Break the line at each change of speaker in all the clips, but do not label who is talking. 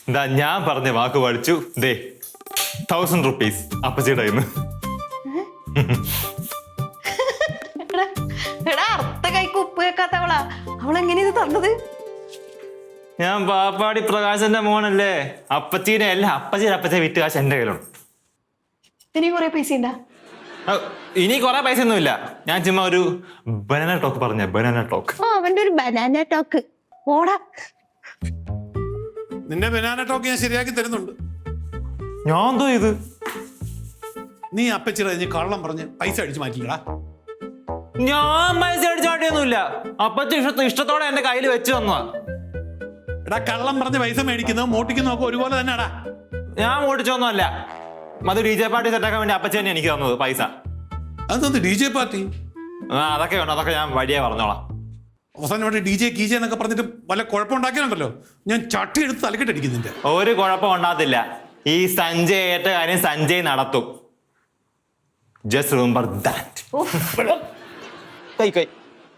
എന്താ ഞാൻ പറഞ്ഞ വാക്ക് പഠിച്ചു. ദേ 1000 rupees അപ്പച്ചിയുടെ കയ്യിൽ നിന്ന്.
അർത്ഥ കൈക്ക് ഉപ്പ് വെക്കാത്തവളാ. അവളെങ്ങനെ ഇത് തന്നത്?
ഞാൻ പാപ്പാടി പ്രകാശന്റെ മോനല്ലേ. അപ്പച്ചീനെ അല്ല, അപ്പച്ചി വിറ്റ് കാശ് എന്റെ കയ്യിലുണ്ട്.
ഇനി കുറെ പൈസ ഉണ്ടാ?
ഇനി കുറെ പൈസ ഒന്നുമില്ല. ഞാൻ ചുമ്മാ ഒരു ബനാന ടോക്ക് പറഞ്ഞ ബനാന ടോക്ക്.
അവന്റെ ഒരു ബനാന ടോക്ക്. ഓടാ,
നിന്റെ ബനാന ടോക്ക് ഞാൻ ശരിയാക്കി തരുന്നുണ്ട്.
ഞാൻ എന്തോ ഇത്?
നീ അപ്പച്ചിറ നീ കള്ളം പറഞ്ഞ് പൈസ അടിച്ചു മാറ്റില്ലടാ.
ഞാൻ പൈസ അടിച്ചാട്ടിയൊന്നുമില്ല. അപ്പച്ചി ഇഷ്ടത്തോടെ എന്റെ കയ്യിൽ വെച്ച് തന്നതാ.
എടാ, കള്ളം പറഞ്ഞ് പൈസ മേടിക്കുന്നതും മോട്ടിക്കുന്നതും ഒക്കെ ഒരുപോലെ തന്നെയാടാ.
ഞാൻ ഓടിച്ചൊന്നുമല്ല. അത് DJ പാർട്ടി സെറ്റാക്കാൻ വേണ്ടി അപ്പച്ചി തന്നെ എനിക്ക് തന്നത് പൈസ.
അതെന്ത് DJ പാർട്ടി?
അതൊക്കെ ഉണ്ട്, അതൊക്കെ ഞാൻ വഴിയെ പറഞ്ഞോളാം.
അവസാനം ഇവിടെ DJ കീജ എന്നൊക്കെ പറഞ്ഞിട്ട് വല്ല കുഴപ്പമുണ്ടാക്കിയാലുണ്ടല്ലോ ഞാൻ ചട്ടി എടുത്ത് തലക്കെട്ടടിക്കുന്നുണ്ട്.
ഒരു കുഴപ്പം ഉണ്ടാകത്തില്ല. ഈ സഞ്ജയ് ഏറ്റ കാര്യം സഞ്ജയ് നടത്തും. Just remember that.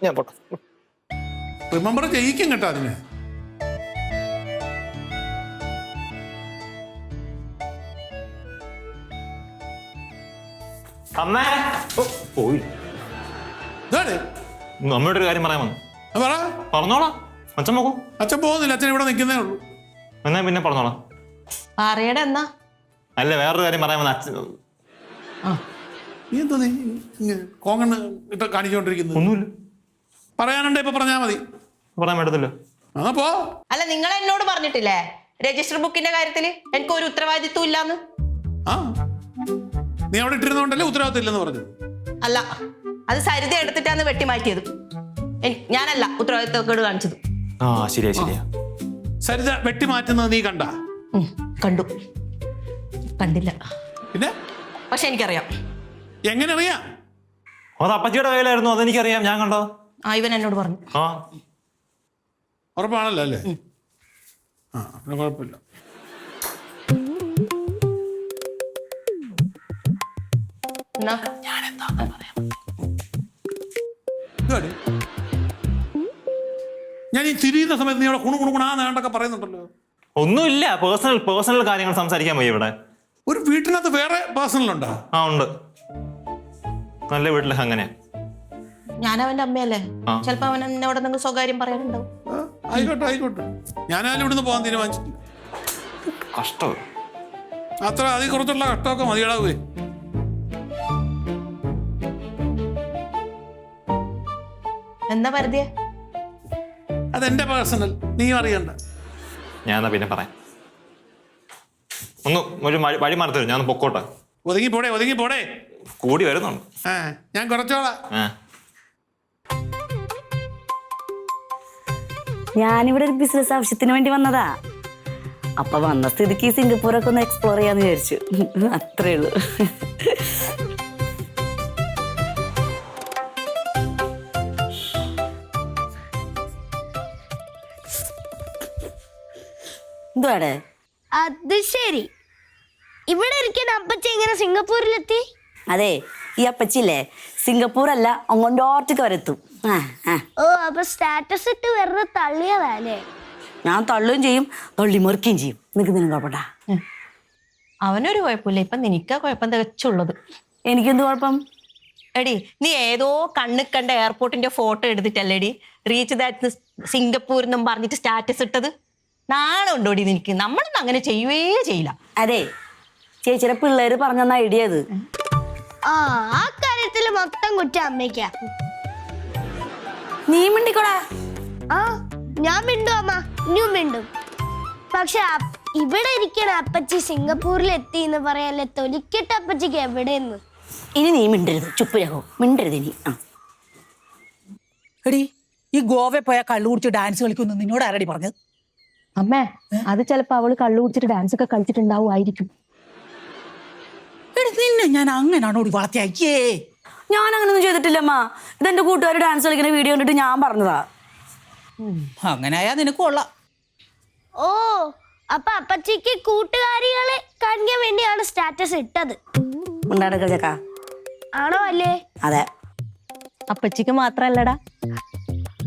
ഞാൻ പോട്ടെ.
റിമെമ്പർ ചെയ്യിക്കും കേട്ടോ അതിനെ.
അമ്മേ പോയി.
ഇതാണ്
അമ്മയുടെ ഒരു കാര്യം പറയാൻ വന്നു.
പറ.
പറഞ്ഞോളാം. അച്ഛൻ നോക്കൂ.
അച്ഛൻ പോകുന്നില്ല, അച്ഛൻ ഇവിടെ നിൽക്കുന്നേ ഉള്ളൂ.
എന്നാ പിന്നെ പറഞ്ഞോളാം.
പറയടാ എന്നാ.
അല്ല, വേറൊരു കാര്യം പറയാൻ വന്ന. അച്ഛൻ
നീ എന്താ നീ കോങ്ങണ് ഇട്ട് കാണിച്ചുകൊണ്ടിരിക്കുന്നത്?
ഒന്നുമില്ല.
പറയാനുണ്ടെ ഇപ്പൊ പറഞ്ഞാ മതി.
പറയാൻ പറ്റത്തില്ല.
ആ പോ.
അല്ല, നിങ്ങൾ എന്നോട് പറഞ്ഞിട്ടില്ലേ രജിസ്റ്റർ ബുക്കിന്റെ കാര്യത്തില് എനിക്ക് ഒരു ഉത്തരവാദിത്വം ഇല്ലാന്ന്?
ആ, നീ അവിടെ ഇട്ടിരുന്നോണ്ടല്ലേ ഉത്തരവാദിത്തം ഇല്ലെന്ന് പറഞ്ഞത്?
അല്ല, അത് സരിത എടുത്തിട്ടാണ് വെട്ടി മാറ്റിയത്. ഞാനല്ല ഉത്തരവാദിത്വക്കേട് കാണിച്ചത്.
ആ, ശരിയാ.
സരിത വെട്ടി മാറ്റുന്നത് നീ കണ്ട?
കണ്ടു. കണ്ടില്ല.
പിന്നെ
പക്ഷെ എനിക്കറിയാം.
എങ്ങനെ അറിയാം?
അത് അപ്പച്ചിയുടെ കയ്യിലായിരുന്നു. അതെനിക്കറിയാം. ഞാൻ കണ്ടോ?
ആ, ഇവൻ എന്നോട് പറഞ്ഞു.
ആ,
ഉറപ്പാണല്ലോ അല്ലേ? ആ, പിന്നെ കുഴപ്പമില്ല.
എന്നാ
ഇതാടി, ഞാൻ ഈ തിരിയുന്ന സമയത്ത് നീ അവിടെ കുണുകുണുകുണാന്നൊക്കെ പറയുന്നുണ്ടല്ലോ.
ഒന്നുമില്ല. പേഴ്സണൽ കാര്യങ്ങൾ സംസാരിക്കാൻ പോയി ഇവിടെ.
ഒരു വീട്ടിനകത്ത് വേറെ പേഴ്സണൽ ഉണ്ടോ?
ആ, ഉണ്ട്. നല്ല വീട്ടിലൊക്കെ അങ്ങനെ.
ഞാൻ അവന്റെ അമ്മയല്ലേ. ചിലപ്പോ അവൻ എന്നോട് എന്തെങ്കിലും സ്വകാര്യം പറയാനുണ്ടാവും.
ആയിക്കോട്ടെ. ഞാനാലും ഇവിടുന്ന് പോകാൻ തീരുമാനിച്ചിട്ടില്ല.
കഷ്ടം.
അത്ര അതിൽ കുറച്ചുള്ള കഷ്ടമൊക്കെ മതിയടാവേ.
എന്താ പരിധിയെ?
അതെന്റെ പേഴ്സണൽ, നീ അറിയണ്ട.
ഞാൻ എന്നാ പിന്നെ പറയാം. ഒരു വഴി മാറി തരും. ഞാൻ പൊക്കോട്ടെ.
ഒതുങ്ങി പോടേ.
കൂടി വരുന്നുണ്ട്.
ഞാൻ കുറച്ചോളാം.
ഞാനിവിടെ ഒരു ബിസിനസ് ആവശ്യത്തിന് വേണ്ടി വന്നതാ. അപ്പൊ വന്ന സ്ഥിതിക്ക് സിംഗപ്പൂരൊക്കെ ഒന്ന് എക്സ്പ്ലോർ ചെയ്യാന്ന് വിചാരിച്ചു. അത്രേ ഉള്ളൂ. എന്തുവാടെ?
അത് ശരി, ഇവിടെ ഇരിക്കുന്ന അപ്പച്ചി എങ്ങനെ സിംഗപ്പൂരിലെത്തി?
അതെ, ഈ അപ്പച്ചില്ലേ സിംഗപ്പൂർ അല്ല അങ്ങോട്ടോർത്തേക്ക് വരെത്തും.
ഓ, അപ്പൊ സ്റ്റാറ്റസ് ഇട്ട് വെറുതെ തള്ളിയതല്ലേ?
ഞാൻ തള്ളുകയും ചെയ്യും, തള്ളിമറിക്കുകയും ചെയ്യും. നിനക്ക് കുഴപ്പമില്ല.
അവനൊരു കുഴപ്പമില്ല. ഇപ്പൊ നിനക്കാ കുഴപ്പം തികച്ചുള്ളത്.
എനിക്കെന്ത് കുഴപ്പം?
എടി, നീ ഏതോ കണ്ണ് കണ്ട എയർപോർട്ടിന്റെ ഫോട്ടോ എടുത്തിട്ടല്ലേടി റീച്ച് ദാറ്റ് സിംഗപ്പൂർ എന്നും പറഞ്ഞിട്ട് സ്റ്റാറ്റസ് ഇട്ടത്? നാളെ ഉണ്ടോടി നിനക്ക്? നമ്മളൊന്നും അങ്ങനെ ചെയ്യുവേ ചെയ്യില്ല.
അതെ, ചേച്ചിയുടെ പിള്ളേര് പറഞ്ഞ ഐഡിയ അത്.
ആ കാര്യത്തില് മൊത്തം കുറ്റം അമ്മയ്ക്കാ.
നീ മിണ്ടിക്കോടാ.
ആ, ഞാൻ മിണ്ടും അമ്മ, ഇനിയും മിണ്ടും. പക്ഷെ ഇവിടെ ഇരിക്കണ അപ്പച്ചി സിംഗപ്പൂരിൽ എത്തി എന്ന് പറയാല്ലേ തൊലിക്കെട്ട അപ്പച്ചിക്ക് എവിടെയെന്ന്.
ഇനി നീ മിണ്ടരുത്. ചുപ്പുരകോ മിണ്ടരുത് ഇനി.
എടി, ഈ ഗോവയിൽ പോയാൽ കള്ളു കുടിച്ച് ഡാൻസ് കളിക്കുന്നു നിന്നോട് ആരടി പറഞ്ഞത്?
അമ്മേ, അത് ചിലപ്പോ അവള് കള്ളു കുടിച്ചിട്ട് ഡാൻസ് ഒക്കെ കളിച്ചിട്ടുണ്ടാവുമായിരിക്കും.
എടി, നിന്നെ ഞാൻ അങ്ങനാണോ വളർത്തിയ? അയ്യേ,
ഞാൻ അങ്ങനൊന്നും ചെയ്തിട്ടില്ലമ്മ. ഇതെന്റെ കൂട്ടുകാർ ഡാൻസ് കളിക്കുന്ന വീഡിയോ കണ്ടിട്ട് ഞാൻ പറഞ്ഞതാ.
അങ്ങനായാ നിനക്ക് കൊള്ളാം.
ഓ, അപ്പൊ അപ്പച്ചിക്ക് കൂട്ടുകാരികളെ കാണിക്കാൻ വേണ്ടിയാണ് സ്റ്റാറ്റസ് ഇട്ടത്.
ഉണ്ടാടക്ക ചക്ക.
ആണോ അല്ലേ?
അതെ.
അപ്പച്ചിക്ക് മാത്രല്ലടാ,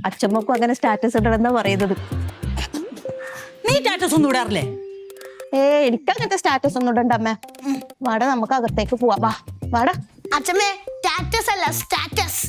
അച്ഛമ്മക്കും അങ്ങനെ സ്റ്റാറ്റസ് ഇടണമെന്നാ പറയുന്നത്.
നീ സ്റ്റാറ്റസ് ഒന്നും ഇടാറില്ലേ?
എനിക്ക് അങ്ങനത്തെ സ്റ്റാറ്റസ് ഒന്നും ഇടണ്ട അമ്മ. വാട നമുക്ക് അകത്തേക്ക് പോവാ. വാ വാട.
അച്ഛമ്മേ സ്റ്റാറ്റസ് അല്ല സ്റ്റാറ്റസ്